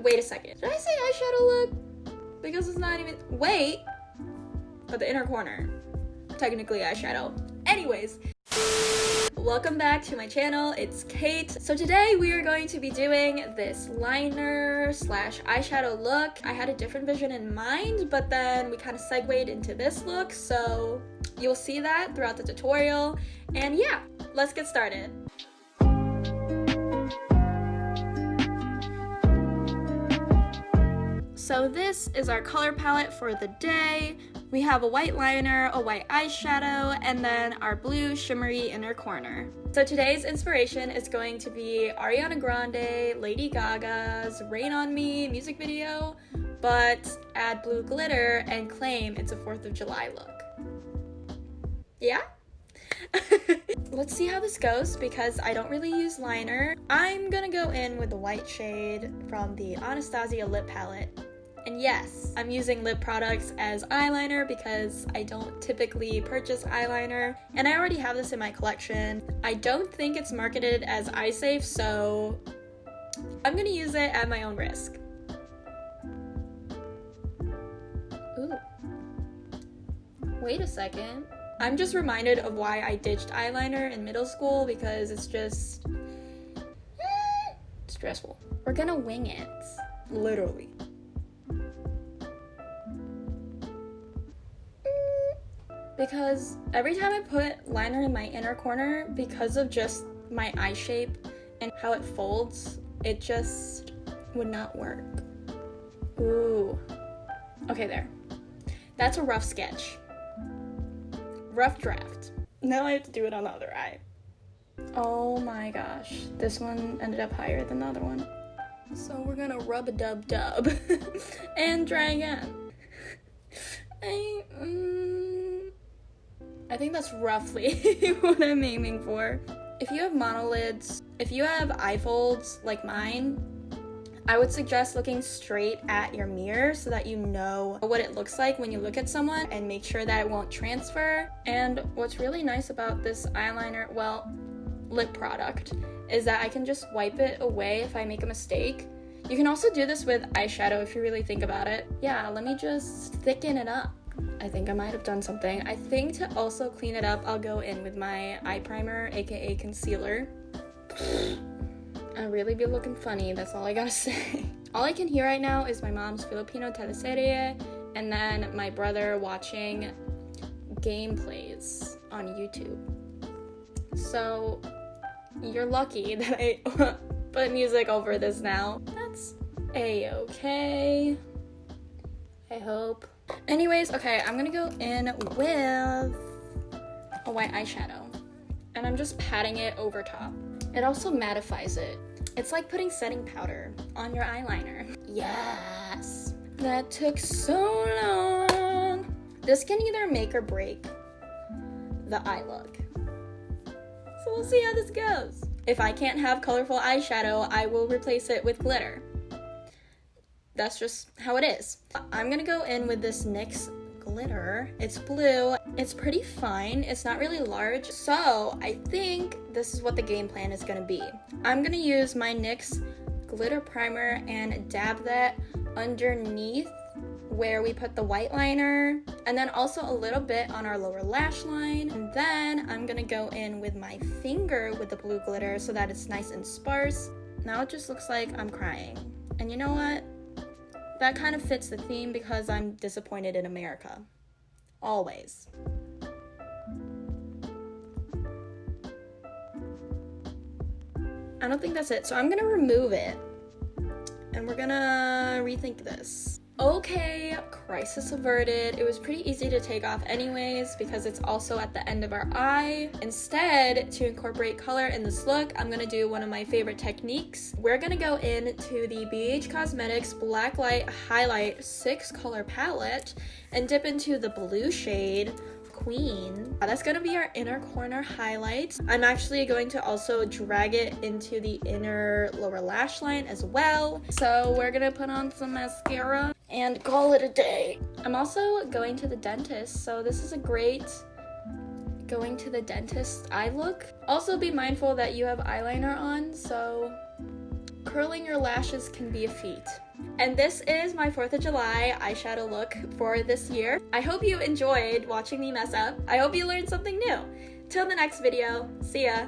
Wait a second. Did I say eyeshadow look? Because it's not even... Wait. But the inner corner. Technically eyeshadow. Anyways. Welcome back to my channel. It's Kate. So today we are going to be doing this liner slash eyeshadow look. I had a different vision in mind, but then we kind of segued into this look. So you'll see that throughout the tutorial. And yeah, let's get started. So this is our color palette for the day. We have a white liner, a white eyeshadow, and then our blue shimmery inner corner. So today's inspiration is going to be Ariana Grande, Lady Gaga's Rain on Me music video, but add blue glitter and claim it's a 4th of July look. Yeah? Let's see how this goes because I don't really use liner. I'm gonna go in with the white shade from the Anastasia lip palette. And yes, I'm using lip products as eyeliner because I don't typically purchase eyeliner, and I already have this in my collection. I don't think it's marketed as eye safe, so I'm gonna use it at my own risk. Ooh. Wait a second. I'm just reminded of why I ditched eyeliner in middle school because it's just stressful. We're gonna wing it, literally. Because every time I put liner in my inner corner, because of just my eye shape and how it folds, it just would not work. Ooh. Okay, there. That's a rough sketch. Rough draft. Now I have to do it on the other eye. Oh my gosh. This one ended up higher than the other one. So we're gonna rub-a-dub-dub and try again. I think that's roughly what I'm aiming for. If you have monolids, if you have eye folds like mine, I would suggest looking straight at your mirror so that you know what it looks like when you look at someone and make sure that it won't transfer. And what's really nice about this eyeliner, well, lip product, is that I can just wipe it away if I make a mistake. You can also do this with eyeshadow if you really think about it. Yeah, let me just thicken it up. I think I might have done something. I think to also clean it up, I'll go in with my eye primer, aka concealer. I really be looking funny, that's all I gotta say. All I can hear right now is my mom's Filipino teleserie and then my brother watching gameplays on YouTube. So you're lucky that I put music over this now. That's a-okay, I hope. Anyways, okay, I'm gonna go in with a white eyeshadow and I'm just patting it over top. It also mattifies it. It's like putting setting powder on your eyeliner. Yes! That took so long. This can either make or break the eye look. So we'll see how this goes. If I can't have colorful eyeshadow, I will replace it with glitter. That's just how it is. I'm gonna go in with this NYX glitter. It's blue. It's pretty fine. It's not really large. So I think this is what the game plan is gonna be. I'm gonna use my NYX glitter primer and dab that underneath where we put the white liner, and then also a little bit on our lower lash line. And then I'm gonna go in with my finger with the blue glitter so that it's nice and sparse. Now it just looks like I'm crying. And you know what? That kind of fits the theme because I'm disappointed in America. Always. I don't think that's it, so I'm gonna remove it. And we're gonna rethink this. Okay, crisis averted. It was pretty easy to take off anyways because it's also at the end of our eye. Instead, to incorporate color in this look, I'm gonna do one of my favorite techniques. We're gonna go into the BH Cosmetics Blacklight Highlight 6 color palette and dip into the blue shade Queen. That's gonna be our inner corner highlight. I'm actually going to also drag it into the inner lower lash line as well. So we're gonna put on some mascara and call it a day. I'm also going to the dentist, so this is a great going to the dentist eye look. Also be mindful that you have eyeliner on, so curling your lashes can be a feat. And this is my 4th of July eyeshadow look for this year. I hope you enjoyed watching me mess up. I hope you learned something new. Till the next video, see ya!